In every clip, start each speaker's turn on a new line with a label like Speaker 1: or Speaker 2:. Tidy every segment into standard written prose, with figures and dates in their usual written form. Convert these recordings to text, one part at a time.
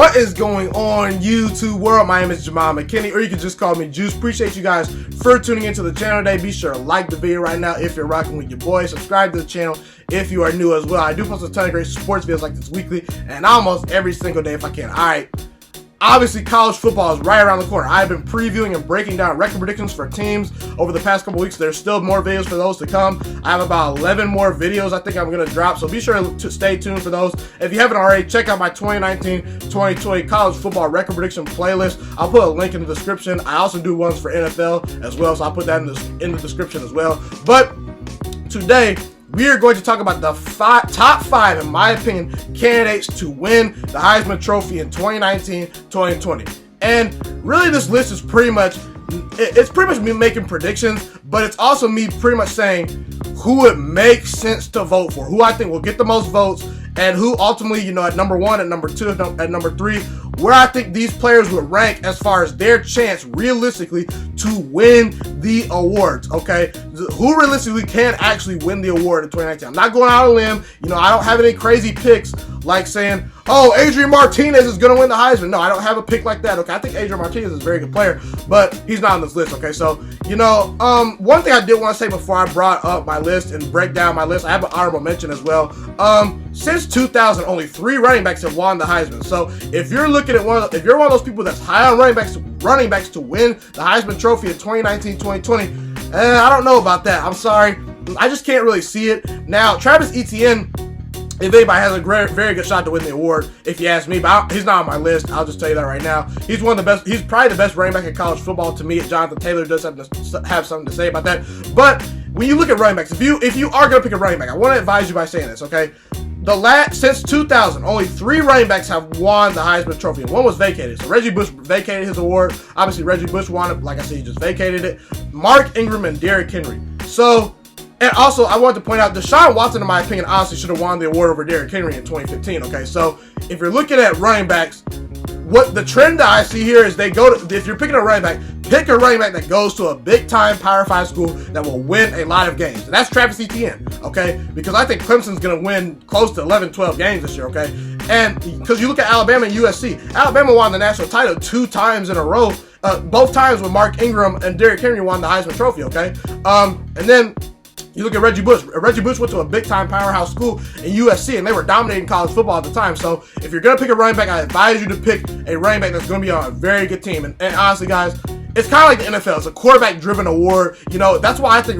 Speaker 1: What is going on, YouTube world? My name is Ghiman Mckinney, or you can just call me Juice. Appreciate you guys for tuning into the channel today. Be sure to like the video right now if you're rocking with your boy. Subscribe to the channel if you are new as well. I do post a ton of great sports videos like this weekly and almost every single day if I can. Alright. Obviously, college football is right around the corner. I've been previewing and breaking down record predictions for teams over the past couple weeks. There's still more videos for those to come. I have about 11 more videos I think I'm going to drop, so be sure to stay tuned for those. If you haven't already, check out my 2019-2020 college football record prediction playlist. I'll put a link in the description. I also do ones for NFL as well, so I'll put that in the description as well. But today, we are going to talk about the top five, in my opinion, candidates to win the Heisman Trophy in 2019-2020. And really, this list is pretty much me making predictions, but it's also me pretty much saying who it makes sense to vote for, who I think will get the most votes, and who ultimately, at number one, at number two, at number three, where I think these players would rank as far as their chance realistically to win the awards, okay? Who realistically can actually win the award in 2019? I'm not going out on a limb. I don't have any crazy picks like saying, oh, Adrian Martinez is going to win the Heisman. No, I don't have a pick like that, okay? I think Adrian Martinez is a very good player, but he's not on this list, okay? So, one thing I did want to say before I brought up my list and break down my list, I have an honorable mention as well. Since 2000, only 3 running backs have won the Heisman. So if you're looking at if you're one of those people that's high on running backs to win the Heisman Trophy in 2019-2020, I don't know about that. I'm sorry, I just can't really see it. Now, Travis Etienne, if anybody, has a very good shot to win the award, if you ask me, but he's not on my list. I'll just tell you that right now. He's one of the best. He's probably the best running back in college football to me. Jonathan Taylor does have something to say about that. But when you look at running backs, if you are going to pick a running back, I want to advise you by saying this, okay? Since 2000, only 3 running backs have won the Heisman Trophy, and one was vacated. So Reggie Bush vacated his award. Obviously, Reggie Bush won it. Like I said, he just vacated it. Mark Ingram and Derrick Henry. So, and also, I wanted to point out, Deshaun Watson, in my opinion, honestly should have won the award over Derrick Henry in 2015, okay? So, if you're looking at running backs, what the trend that I see here is if you're picking a running back, pick a running back that goes to a big-time Power 5 school that will win a lot of games. And that's Travis Etienne, okay? Because I think Clemson's going to win close to 11, 12 games this year, okay? And because you look at Alabama and USC, Alabama won the national title 2 times in a row. Both times when Mark Ingram and Derrick Henry won the Heisman Trophy, okay? And then you look at Reggie Bush. Reggie Bush went to a big-time powerhouse school in USC, and they were dominating college football at the time. So if you're going to pick a running back, I advise you to pick a running back that's going to be on a very good team. And honestly, guys, it's kind of like the NFL. It's a quarterback-driven award. That's why I think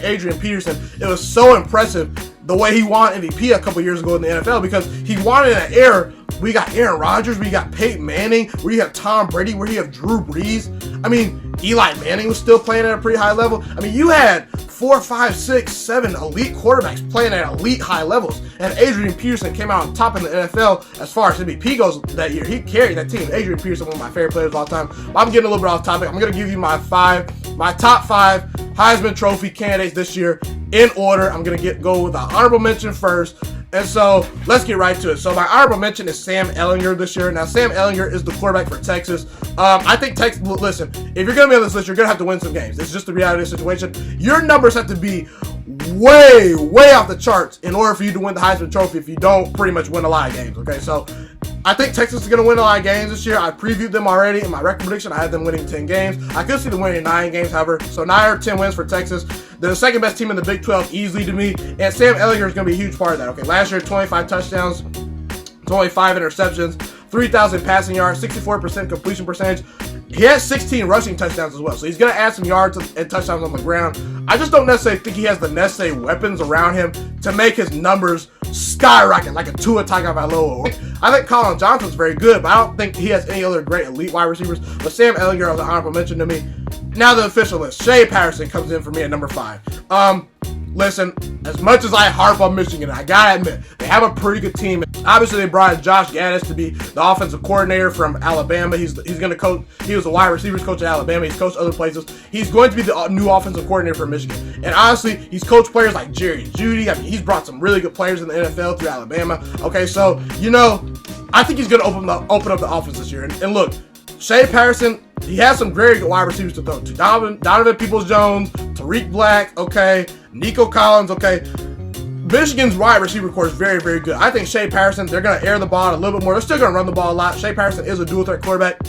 Speaker 1: Adrian Peterson, it was so impressive the way he won MVP a couple years ago in the NFL, because he won in an era where you got Aaron Rodgers, where you got Peyton Manning, where you have Tom Brady, where you have Drew Brees. I mean, Eli Manning was still playing at a pretty high level. I mean, you had 4, 5, 6, 7 elite quarterbacks playing at elite high levels, and Adrian Peterson came out on top in the NFL as far as MVP goes that year. He carried that team. Adrian Peterson, one of my favorite players of all time. I'm getting a little bit off topic. I'm going to give you my top 5 Heisman Trophy candidates this year in order. I'm going to go with the honorable mention first. And so, let's get right to it. So, my honorable mention is Sam Ehlinger this year. Now, Sam Ehlinger is the quarterback for Texas. I think Texas, listen, if you're going to be on this list, you're going to have to win some games. It's just the reality of the situation. Your numbers have to be way, way off the charts in order for you to win the Heisman Trophy if you don't pretty much win a lot of games, okay? So, I think Texas is going to win a lot of games this year. I previewed them already in my record prediction. I had them winning 10 games. I could see them winning 9 games, however. So 9 or 10 wins for Texas. They're the second best team in the Big 12 easily to me. And Sam Ehlinger is going to be a huge part of that. Okay, last year, 25 touchdowns, 25 interceptions, 3,000 passing yards, 64% completion percentage. He has 16 rushing touchdowns as well. So he's going to add some yards and touchdowns on the ground. I just don't necessarily think he has the necessary weapons around him to make his numbers skyrocket like a Tua Tagovailoa. I think Colin Johnson's very good, but I don't think he has any other great elite wide receivers. But Sam Ehlinger is an honorable mention to me. Now the official list. Shea Patterson comes in for me at number 5. Listen, as much as I harp on Michigan, I gotta admit, they have a pretty good team. Obviously, they brought in Josh Gaddis to be the offensive coordinator from Alabama. He's going to coach. He was the wide receivers coach at Alabama. He's coached other places. He's going to be the new offensive coordinator for Michigan. And honestly, he's coached players like Jerry Jeudy. I mean, he's brought some really good players in the NFL through Alabama. Okay, so, I think he's going to open up the offense this year. And look, Shea Patterson, he has some very good wide receivers to throw to. Donovan Peoples-Jones, Tariq Black, okay, Nico Collins, okay. Michigan's wide receiver core is very, very good. I think Shea Patterson, they're going to air the ball a little bit more. They're still going to run the ball a lot. Shea Patterson is a dual threat quarterback.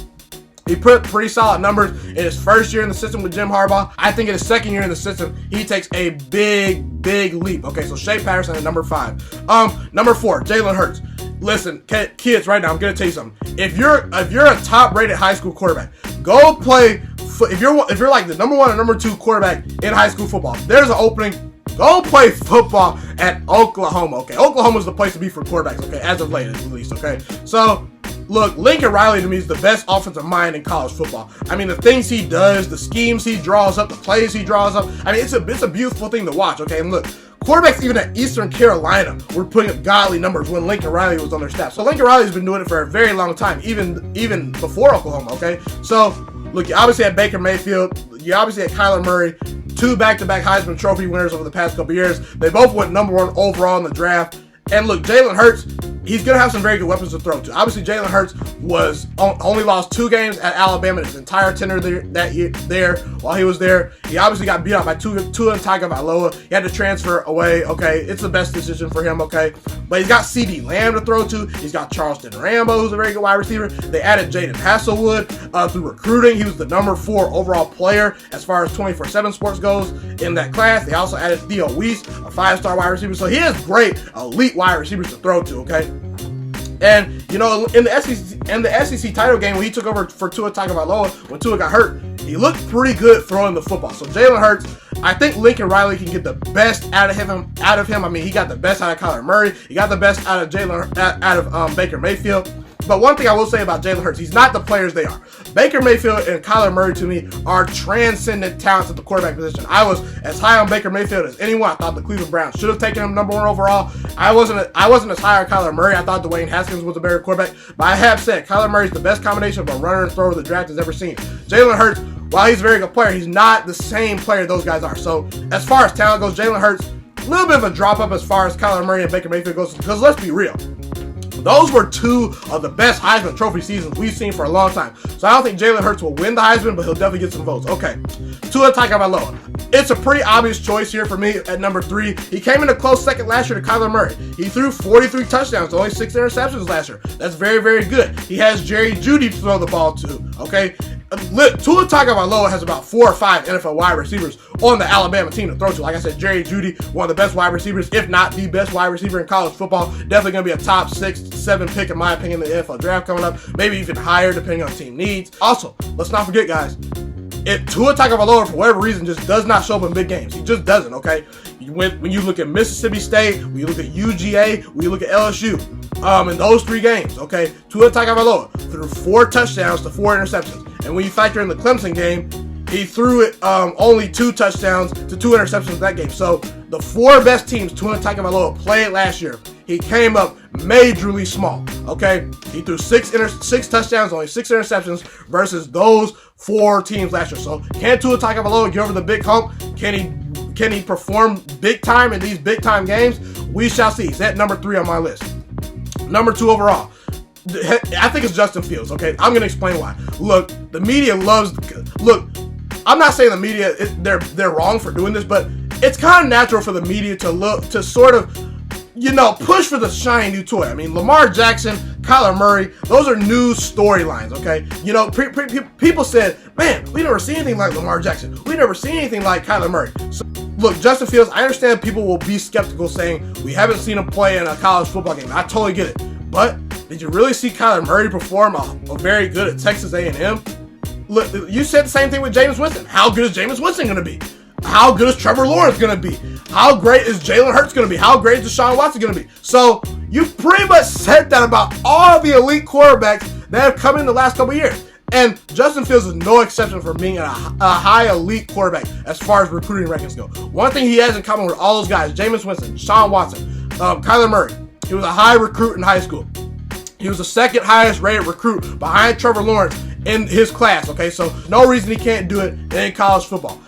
Speaker 1: He put pretty solid numbers in his first year in the system with Jim Harbaugh. I think in his second year in the system, he takes a big, big leap. Okay, so Shea Patterson at number 5. Number 4, Jalen Hurts. Listen, kids, right now, I'm gonna tell you something. If you're a top-rated high school quarterback, go play. If you're like the number 1 or number 2 quarterback in high school football, there's an opening. Go play football at Oklahoma. Okay, Oklahoma's the place to be for quarterbacks. Okay, as of late at least. Okay, so. Look, Lincoln Riley to me is the best offensive mind in college football. I mean, the things he does, the schemes he draws up, the plays he draws up. I mean, it's a beautiful thing to watch, okay? And look, quarterbacks even at Eastern Carolina were putting up godly numbers when Lincoln Riley was on their staff. So Lincoln Riley's been doing it for a very long time, even before Oklahoma, okay? So, look, you obviously had Baker Mayfield. You obviously had Kyler Murray. 2 back-to-back Heisman Trophy winners over the past couple years. They both went number 1 overall in the draft. And look, Jalen Hurts, he's going to have some very good weapons to throw to. Obviously, Jalen Hurts only lost 2 games at Alabama his entire tenure there while he was there. He obviously got beat out by Tua Tagovailoa. He had to transfer away. Okay, it's the best decision for him, okay? But he's got CeeDee Lamb to throw to. He's got Charleston Rambo, who's a very good wide receiver. They added Jaden Hasselwood through recruiting. He was the number 4 overall player as far as 24/7 sports goes in that class. They also added Theo Weiss, a 5-star wide receiver. So he has great elite wide receivers to throw to, okay? And, you know, in the SEC title game when he took over for Tua Tagovailoa, when Tua got hurt, he looked pretty good throwing the football. So Jalen Hurts, I think Lincoln Riley can get the best out of him. I mean, he got the best out of Kyler Murray. He got the best out of Baker Mayfield. But one thing I will say about Jalen Hurts, he's not the players they are. Baker Mayfield and Kyler Murray, to me, are transcendent talents at the quarterback position. I was as high on Baker Mayfield as anyone. I thought the Cleveland Browns should have taken him number 1 overall. I wasn't as high on Kyler Murray. I thought Dwayne Haskins was a better quarterback. But I have said, Kyler Murray is the best combination of a runner and thrower the draft has ever seen. Jalen Hurts, while he's a very good player, he's not the same player those guys are. So, as far as talent goes, Jalen Hurts, a little bit of a drop-up as far as Kyler Murray and Baker Mayfield goes. Because let's be real. Those were 2 of the best Heisman Trophy seasons we've seen for a long time. So I don't think Jalen Hurts will win the Heisman, but he'll definitely get some votes. Okay, Tua Tagovailoa. It's a pretty obvious choice here for me at number 3. He came in a close second last year to Kyler Murray. He threw 43 touchdowns, only 6 interceptions last year. That's very, very good. He has Jerry Jeudy to throw the ball to, okay? Tua Tagovailoa has about 4 or 5 NFL wide receivers on the Alabama team to throw to. Like I said, Jerry Jeudy, one of the best wide receivers, if not the best wide receiver in college football. Definitely going to be a top 6, 7 pick, in my opinion, in the NFL draft coming up. Maybe even higher, depending on team needs. Also, let's not forget, guys, if Tua Tagovailoa, for whatever reason, just does not show up in big games. He just doesn't, okay? When you look at Mississippi State, when you look at UGA, when you look at LSU, in those 3 games, okay, Tua Tagovailoa threw 4 touchdowns to 4 interceptions. And when you factor in the Clemson game, he threw it only 2 touchdowns to 2 interceptions in that game. So the 4 best teams Tua Tagovailoa played last year, he came up majorly small. Okay, he threw 6 touchdowns, only 6 interceptions versus those 4 teams last year. So can Tua Tagovailoa get over the big hump? Can he perform big time in these big time games? We shall see. He's at number 3 on my list. Number 2 overall, I think it's Justin Fields, okay? I'm going to explain why. Look, the media I'm not saying the media, they're wrong for doing this, but it's kind of natural for the media to sort of, you know, push for the shiny new toy. I mean, Lamar Jackson, Kyler Murray, those are new storylines, okay? You know, people said, man, we never see anything like Lamar Jackson. We never see anything like Kyler Murray. So, look, Justin Fields, I understand people will be skeptical saying we haven't seen him play in a college football game. I totally get it. But did you really see Kyler Murray perform a very good at Texas A&M? Look, you said the same thing with Jameis Winston. How good is Jameis Winston going to be? How good is Trevor Lawrence going to be? How great is Jalen Hurts going to be? How great is Deshaun Watson going to be? So you pretty much said that about all the elite quarterbacks that have come in the last couple of years. And Justin Fields is no exception for being a high elite quarterback as far as recruiting rankings go. One thing he has in common with all those guys, Jameis Winston, Deshaun Watson, Kyler Murray, he was a high recruit in high school. He was the 2nd highest rated recruit behind Trevor Lawrence in his class, okay? So no reason he can't do it in college football.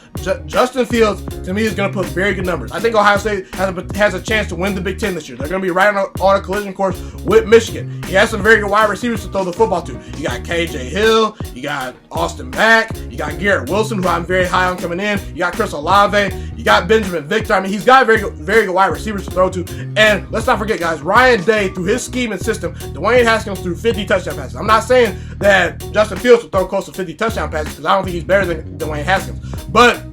Speaker 1: Justin Fields, to me, is going to put very good numbers. I think Ohio State has a chance to win the Big Ten this year. They're going to be right on a collision course with Michigan. He has some very good wide receivers to throw the football to. You got KJ Hill, you got Austin Mack, you got Garrett Wilson, who I'm very high on coming in. You got Chris Olave, you got Benjamin Victor. I mean, he's got very good wide receivers to throw to. And let's not forget, guys, Ryan Day, through his scheme and system, Dwayne Haskins threw 50 touchdown passes. I'm not saying that Justin Fields will throw close to 50 touchdown passes because I don't think he's better than Dwayne Haskins. But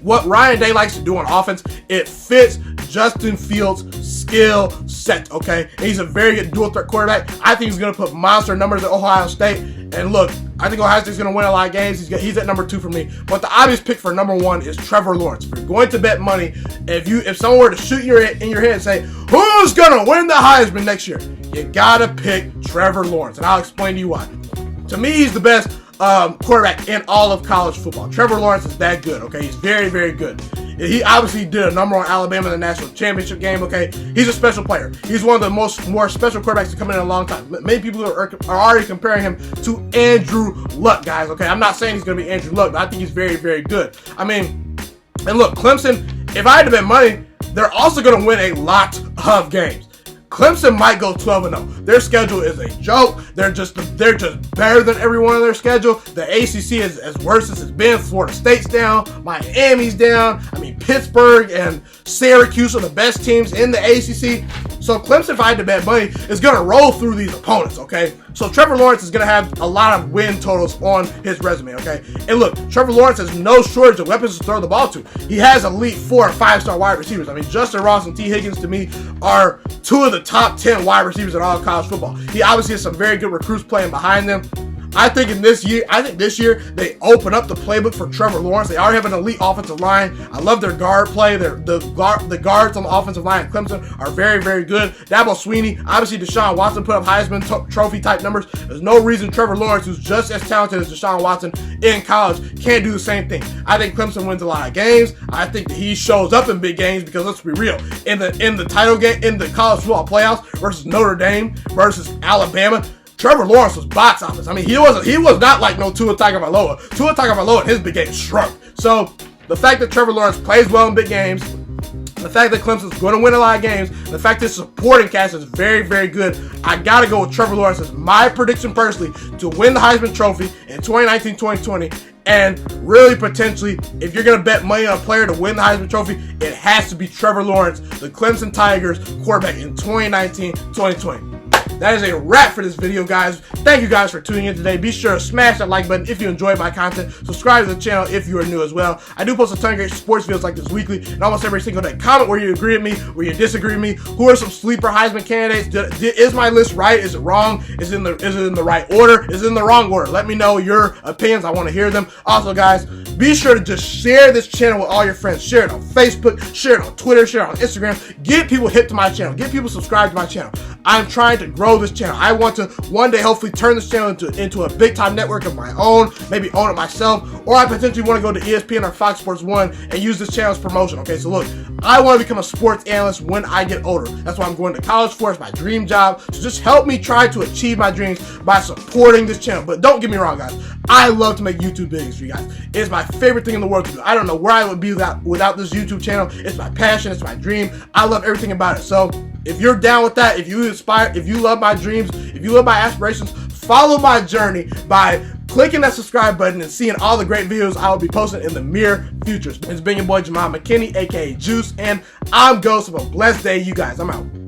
Speaker 1: what Ryan Day likes to do on offense, it fits Justin Fields' skill set, okay? And he's a very good dual threat quarterback. I think he's going to put monster numbers at Ohio State. And look, I think Ohio State's going to win a lot of games. He's at number 2 for me. But the obvious pick for number 1 is Trevor Lawrence. If you're going to bet money, if someone were to shoot in your head and say, who's going to win the Heisman next year? You got to pick Trevor Lawrence. And I'll explain to you why. To me, he's the best quarterback in all of college football. Trevor Lawrence is that good, okay? He's very, very good. He obviously did a number on Alabama in the national championship game, okay? He's a special player. He's one of the more special quarterbacks to come in a long time. Many people are already comparing him to Andrew Luck, guys, okay? I'm not saying he's going to be Andrew Luck, but I think he's very, very good. I mean, and look, Clemson, if I had to bet money, they're also going to win a lot of games. Clemson might go 12-0. Their schedule is a joke. They're just better than everyone on their schedule. The ACC is as worse as it's been. Florida State's down. Miami's down. I mean, Pittsburgh and Syracuse are the best teams in the ACC. So Clemson, if I had to bet money, is going to roll through these opponents, okay? So Trevor Lawrence is going to have a lot of win totals on his resume, okay? And look, Trevor Lawrence has no shortage of weapons to throw the ball to. He has elite 4 or 5-star wide receivers. I mean, Justin Ross and T. Higgins, to me, are 2 of the top 10 wide receivers in all of college football. He obviously has some very good recruits playing behind them. I think this year they open up the playbook for Trevor Lawrence. They already have an elite offensive line. I love their guard play. The guards on the offensive line at Clemson are very, very good. Dabo Swinney, obviously Deshaun Watson put up Heisman Trophy type numbers. There's no reason Trevor Lawrence, who's just as talented as Deshaun Watson in college, can't do the same thing. I think Clemson wins a lot of games. I think that he shows up in big games because let's be real, in the title game, in the college football playoffs versus Notre Dame versus Alabama, Trevor Lawrence was box office. I mean, he was not like no Tua Tagovailoa. Tua Tagovailoa in his big game shrunk. So the fact that Trevor Lawrence plays well in big games, the fact that Clemson's going to win a lot of games, the fact that supporting cast is very, very good, I got to go with Trevor Lawrence as my prediction personally to win the Heisman Trophy in 2019-2020. And really, potentially, if you're going to bet money on a player to win the Heisman Trophy, it has to be Trevor Lawrence, the Clemson Tigers quarterback in 2019-2020. That is a wrap for this video, guys. Thank you guys for tuning in today. Be sure to smash that like button if you enjoyed my content. Subscribe to the channel if you are new as well. I do post a ton of great sports videos like this weekly and almost every single day. Comment where you agree with me, where you disagree with me. Who are some sleeper Heisman candidates? Is my list right? Is it wrong? Is it in the right order? Is it in the wrong order? Let me know your opinions. I want to hear them. Also, guys, be sure to just share this channel with all your friends. Share it on Facebook, share it on Twitter, share it on Instagram. Get people hip to my channel. Get people subscribed to my channel. I'm trying to grow this channel. I want to one day hopefully turn this channel into a big time network of my own, maybe own it myself, or I potentially want to go to ESPN or Fox Sports 1 and use this channel as promotion. Okay, so look, I want to become a sports analyst when I get older. That's what I'm going to college for. It's my dream job. So just help me try to achieve my dreams by supporting this channel. But don't get me wrong, guys. I love to make YouTube videos for you guys. It's my favorite thing in the world to do. I don't know where I would be without this YouTube channel. It's my passion. It's my dream. I love everything about it. So if you're down with that, if you inspire, if you love my dreams, if you love my aspirations, follow my journey by clicking that subscribe button and seeing all the great videos I will be posting in the near future. It's been your boy Ghiman McKinney, aka Juice, and I'm Ghost. Have a blessed day, you guys. I'm out.